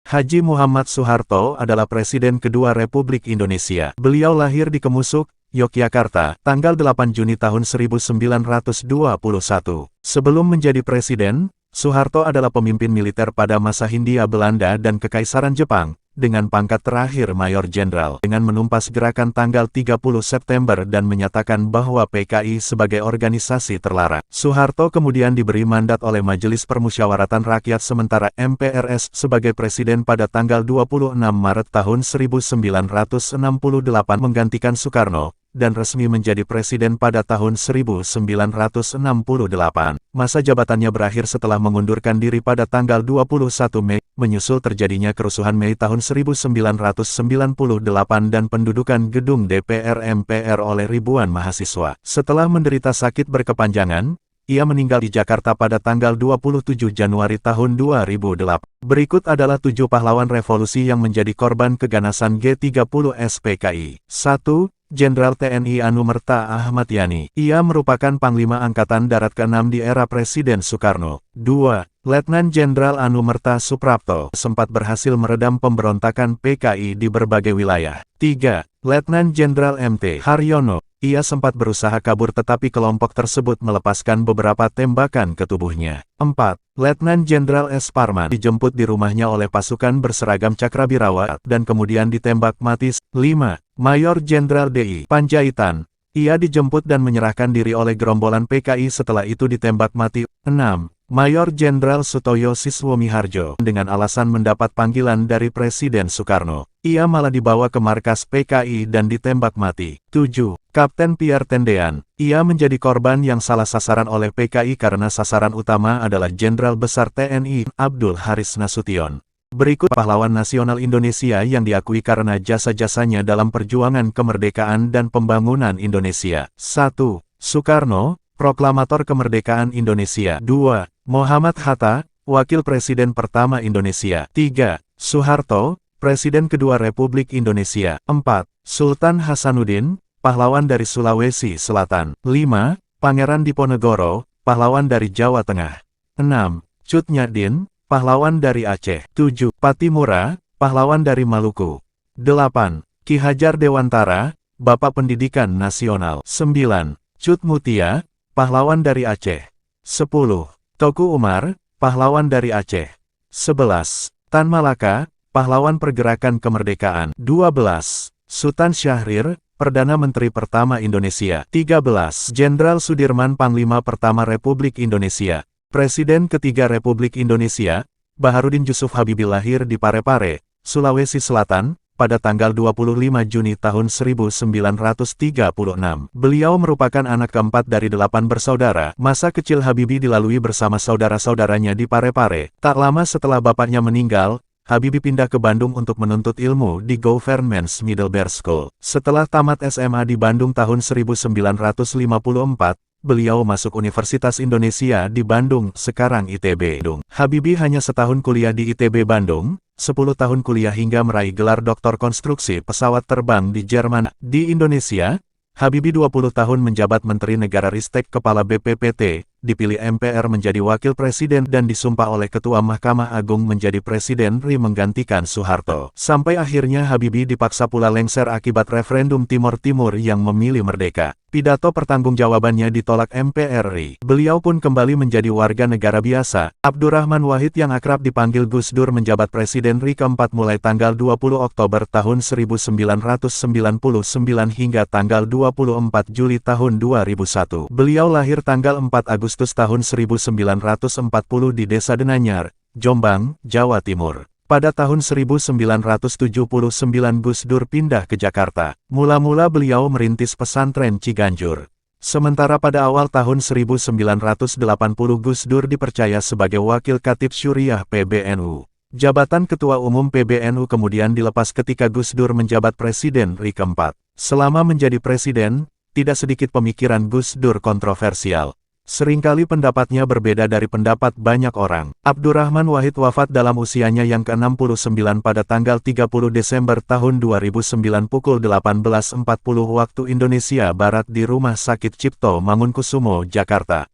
Haji Muhammad Soeharto adalah Presiden kedua Republik Indonesia. Beliau lahir di Kemusuk, Yogyakarta, tanggal 8 Juni tahun 1921. Sebelum menjadi presiden, Soeharto adalah pemimpin militer pada masa Hindia Belanda dan Kekaisaran Jepang, dengan pangkat terakhir Mayor Jenderal, dengan menumpas gerakan tanggal 30 September dan menyatakan bahwa PKI sebagai organisasi terlarang. Soeharto kemudian diberi mandat oleh Majelis Permusyawaratan Rakyat Sementara MPRS sebagai presiden pada tanggal 26 Maret tahun 1968 menggantikan Soekarno, dan resmi menjadi presiden pada tahun 1968. Masa jabatannya berakhir setelah mengundurkan diri pada tanggal 21 Mei, menyusul terjadinya kerusuhan Mei tahun 1998 dan pendudukan gedung DPR MPR oleh ribuan mahasiswa. Setelah menderita sakit berkepanjangan, ia meninggal di Jakarta pada tanggal 27 Januari tahun 2008. Berikut adalah 7 pahlawan revolusi yang menjadi korban keganasan G30 SPKI. 1. Jenderal TNI Anumerta Ahmad Yani. Ia merupakan Panglima Angkatan Darat ke-6 di era Presiden Soekarno. 2. Letnan Jenderal Anumerta Suprapto sempat berhasil meredam pemberontakan PKI di berbagai wilayah. 3. Letnan Jenderal MT Haryono. Ia sempat berusaha kabur tetapi kelompok tersebut melepaskan beberapa tembakan ke tubuhnya. 4. Letnan Jenderal S. Parman dijemput di rumahnya oleh pasukan berseragam Cakrabirawa dan kemudian ditembak mati. 5. Mayor Jenderal D.I. Panjaitan. Ia dijemput dan menyerahkan diri oleh gerombolan PKI setelah itu ditembak mati. 6. Mayor Jenderal Sutoyo Siswomiharjo dengan alasan mendapat panggilan dari Presiden Soekarno. Ia malah dibawa ke markas PKI dan ditembak mati. 7. Kapten Pierre Tendean. Ia menjadi korban yang salah sasaran oleh PKI karena sasaran utama adalah Jenderal Besar TNI Abdul Haris Nasution. Berikut pahlawan nasional Indonesia yang diakui karena jasa-jasanya dalam perjuangan kemerdekaan dan pembangunan Indonesia. 1. Soekarno, Proklamator Kemerdekaan Indonesia. 2. Muhammad Hatta, Wakil Presiden pertama Indonesia. 3. Soeharto, Presiden kedua Republik Indonesia. 4. Sultan Hasanuddin, pahlawan dari Sulawesi Selatan. 5. Pangeran Diponegoro, pahlawan dari Jawa Tengah. 6. Cut Nyak pahlawan dari Aceh. 7. Patimura, pahlawan dari Maluku. 8. Ki Hajar Dewantara, Bapak Pendidikan Nasional. 9. Cut Mutia, pahlawan dari Aceh. 10. Teuku Umar, pahlawan dari Aceh. 11. Tan Malaka, pahlawan pergerakan kemerdekaan. 12. Sultan Syahrir, Perdana Menteri pertama Indonesia. 13. Jenderal Sudirman, Panglima pertama Republik Indonesia. Presiden ketiga Republik Indonesia, Baharudin Jusuf Habibie lahir di Parepare, Sulawesi Selatan, pada tanggal 25 Juni tahun 1936. Beliau merupakan anak keempat dari 8 bersaudara. Masa kecil Habibie dilalui bersama saudara-saudaranya di Parepare. Tak lama setelah bapaknya meninggal, Habibie pindah ke Bandung untuk menuntut ilmu di Government's Middlebury School. Setelah tamat SMA di Bandung tahun 1954, beliau masuk Universitas Indonesia di Bandung, sekarang ITB. Habibie hanya setahun kuliah di ITB Bandung, 10 tahun kuliah hingga meraih gelar doktor konstruksi pesawat terbang di Jerman. Di Indonesia, Habibie 20 tahun menjabat Menteri Negara Ristek Kepala BPPT, dipilih MPR menjadi Wakil Presiden dan disumpah oleh Ketua Mahkamah Agung menjadi Presiden RI menggantikan Soeharto. Sampai akhirnya Habibie dipaksa pula lengser akibat referendum Timor Timur yang memilih merdeka. Pidato pertanggungjawabannya ditolak MPR RI. Beliau pun kembali menjadi warga negara biasa. Abdurrahman Wahid yang akrab dipanggil Gus Dur menjabat Presiden RI keempat mulai tanggal 20 Oktober tahun 1999 hingga tanggal 24 Juli tahun 2001. Beliau lahir tanggal 4 Agustus tahun 1940 di Desa Denanyar, Jombang, Jawa Timur. Pada tahun 1979 Gus Dur pindah ke Jakarta. Mula-mula beliau merintis pesantren Ciganjur. Sementara pada awal tahun 1980 Gus Dur dipercaya sebagai Wakil Khatib Syuriah PBNU. Jabatan Ketua Umum PBNU kemudian dilepas ketika Gus Dur menjabat Presiden RI keempat. Selama menjadi presiden, tidak sedikit pemikiran Gus Dur kontroversial. Seringkali pendapatnya berbeda dari pendapat banyak orang. Abdurrahman Wahid wafat dalam usianya yang ke-69 pada tanggal 30 Desember tahun 2009 pukul 18.40 waktu Indonesia Barat di Rumah Sakit Cipto Mangunkusumo, Jakarta.